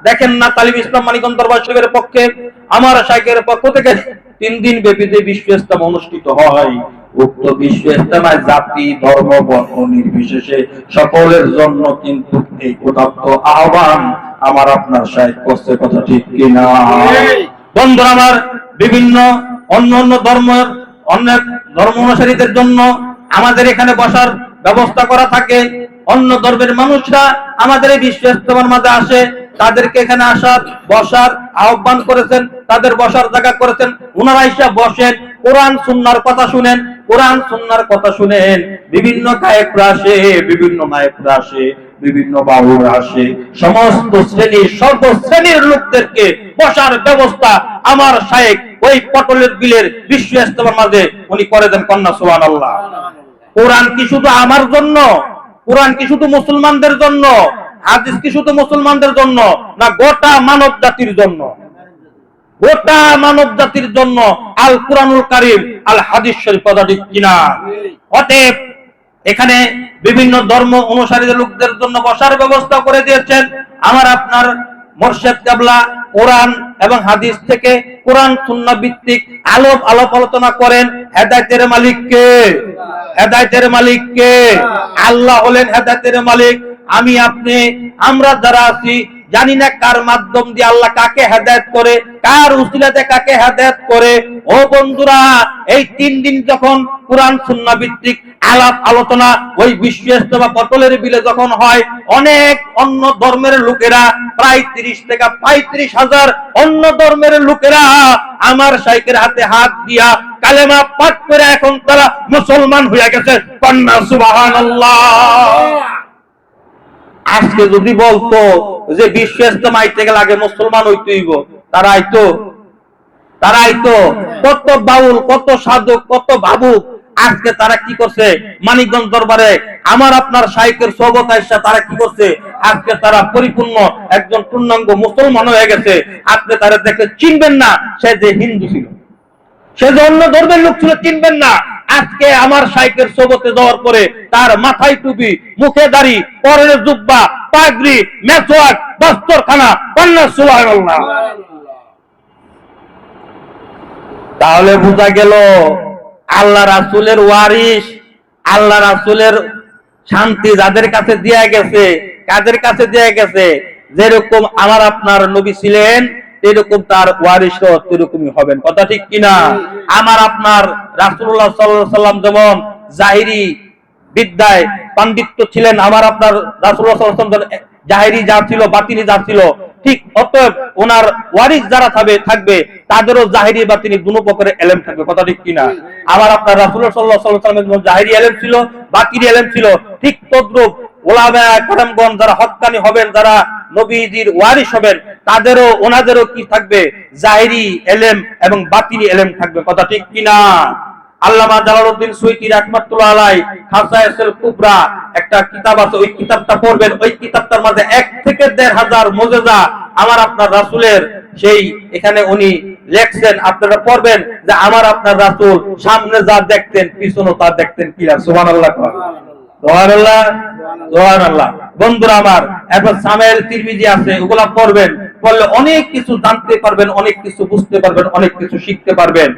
দেখেন না তালিম ইসলাম মানিকগঞ্জ দরবার শরীফের পক্ষে আমার শাইখের পক্ষ থেকে 3 দিন ব্যাপী যে বিশ্ব ইজতেমা অনুষ্ঠিত হয়, উক্ত বিশ্ব ইজতেমায় জাতি ধর্ম বর্ণ নির্বিশেষে সকলের জন্য কিন্তু এই উদাত্ত আহ্বান আমার আপনার শাইখ করছে, কথা ঠিক কিনা? বন্ধুরা আমার, বিভিন্ন অন্য ধর্মের অনেক ধর্ম অনুসারীদের জন্য আমাদের এখানে বসার ব্যবস্থা করা থাকে। অন্য ধর্মের মানুষরা আমাদের এই বিশ্ব ইজতেমার মাঝে আসে, তাদেরকে এখানে আসার বসার আহ্বান করেছেন, তাদের বসার জায়গা করেছেন। ওনারা এসে বসেন, কোরআন সুন্নাহর কথা শুনেন, কোরআন সুন্নাহর কথা শুনেন। বিভিন্ন গায়করা আসে, বিভিন্ন নায়করা আসে, বিভিন্ন বাউলরা আসে, সমস্ত শ্রেণীর সর্বশ্রেণীর লোকদেরকে বসার ব্যবস্থা আমার শাইখ ওই পটলের বিলের বিশ্ব ইজতেমার মাঝে উনি করে দেন। কন্যা সুবহানাল্লাহ। কোরআন কি শুধু আমার জন্য? কোরআন কি শুধু মুসলমানদের জন্য? হাদিস কি শুধু মুসলমানদের জন্য? না, গোটা মানব জাতির জন্য। গোটা মানব জাতির জন্য আল কুরআনুল কারীম, আল হাদিস শরীফ, কথা ঠিক কিনা? অতএব এখানে বিভিন্ন ধর্ম অনুসারীদের লোকদের জন্য বসার ব্যবস্থা করে দিয়েছেন। আমার আপনার মুর্শিদ কেবলা কোরআন এবং হাদিস থেকে কোরআন সুন্নাহ ভিত্তিক আলোপ আলোচনা করেন। হেদায়েতের মালিক কে? হেদায়েতের মালিক কে? আল্লাহ হলেন হেদায়েতের মালিক। আমি আপনি আমরা যারা আছি জানি না কার মাধ্যম দিয়ে আল্লাহ কাকে হেদায়েত করে, কার উসিলাতে কাকে হেদায়েত করে। ও বন্ধুরা, এই 3 দিন যখন কোরআন সুন্নাহ ভিত্তিক আলাপ আলোচনা ওই বিশ্ব ইজতেমা পটলের বিলে যখন হয়, অনেক অন্য ধর্মের লোকেরা, প্রায় 30 থেকে 35 হাজার অন্য ধর্মের লোকেরা আমার শাইখের হাতে হাত দিয়া কালেমা পাঠ করে এখন তারা মুসলমান হয়ে গেছে। কন্যা সুবহানাল্লাহ। আজকে যদি বলতো যে বিশ্ব ইজতেমা আইতে গেলে আগে মুসলমান হইতে হইব, তারা আইতো। কত বাউল, কত সাধক, কত ভাবুক, আজকে তারা কি করছে? মানিকগঞ্জ দরবারে আমার আপনার শাইখের সোহবত আইসা তারা কি করছে? আজকে তারা পরিপূর্ণ একজন পূর্ণাঙ্গ মুসলমান হয়ে গেছে। আপনি তারা দেখে চিনবেন না সে যে হিন্দু ছিল, সে যে অন্য ধর্মের লোক ছিল, চিনবেন না। আজকে আমার শাইখের সোহবতে যাওয়ার পরে তার মাথায় টুপি, মুখে দাড়ি, পরনে জুব্বা, পাগড়ি, মেসওয়াক, দস্তরখানা। কন্যা সুবহানাল্লাহ। তাহলে বোঝা গেল আল্লাহ রাসূলের ওয়ারিস, আল্লাহ রাসূলের শান্তি যাদের কাছে দেয়া গেছে, কাদের কাছে দেয়া গেছে? যেরকম আমার আপনার নবী ছিলেন এরকম তার ওয়ারিসও এরকমই হবেন, কথা ঠিক কিনা? আমার আপনার রাসূলুল্লাহ সাল্লাল্লাহু আলাইহি সাল্লাম যেমন জাহিরি বিদ্যায় পাণ্ডিত্য ছিলেন, আমার আপনার রাসূলুল্লাহ সাল্লাল্লাহু আলাইহি সাল্লাম জাহিরি যা ছিল, বাতিনি যা ছিল, ঠিক অতএব ওনার ওয়ারিস যারা থাকবে তাদেরও জাহিরি বাতিনি দুনো প্রকারের ইলম থাকবে, কথা ঠিক কিনা? আমার আপনার রাসূলুল্লাহ সাল্লাল্লাহু আলাইহি ওয়াসাল্লামের যেমন জাহিরি ইলম ছিল, বাতিনি ইলম ছিল, ঠিক তদ্রূপ উলামায়ে কেরামগণ যারা হক্কানি হবেন, যারা নবীজির ওয়ারিস হবেন, তাদেরও ওনাদেরও কি থাকবে? জাহিরি ইলম এবং বাতিনি ইলম থাকবে, কথা ঠিক কিনা? আল্লামা জালালউদ্দিন সুয়ুতী রাহমাতুল্লাহ আলাইহি খাসায়েসুল কুবরা একটা কিতাব আছে, ওই কিতাবটা পড়বেন। ওই কিতাবটার মধ্যে 1 থেকে 1.5 মুজিজা আমার আপনার রাসূলের সেই এখানে উনি লেখছেন, আপনারা পড়বেন যে আমার আপনার রাসূল সামনে যা দেখতেন পিছনে তা দেখতেন। কি সুবহানাল্লাহ, সুবহানাল্লাহ, সুবহানাল্লাহ। বন্ধুরা আমার, এরপর সামেল তিরমিজি আছে, ওগুলা পড়বেন, পড়লে অনেক কিছু জানতে পারবেন, অনেক কিছু বুঝতে পারবেন, অনেক কিছু শিখতে পারবেন।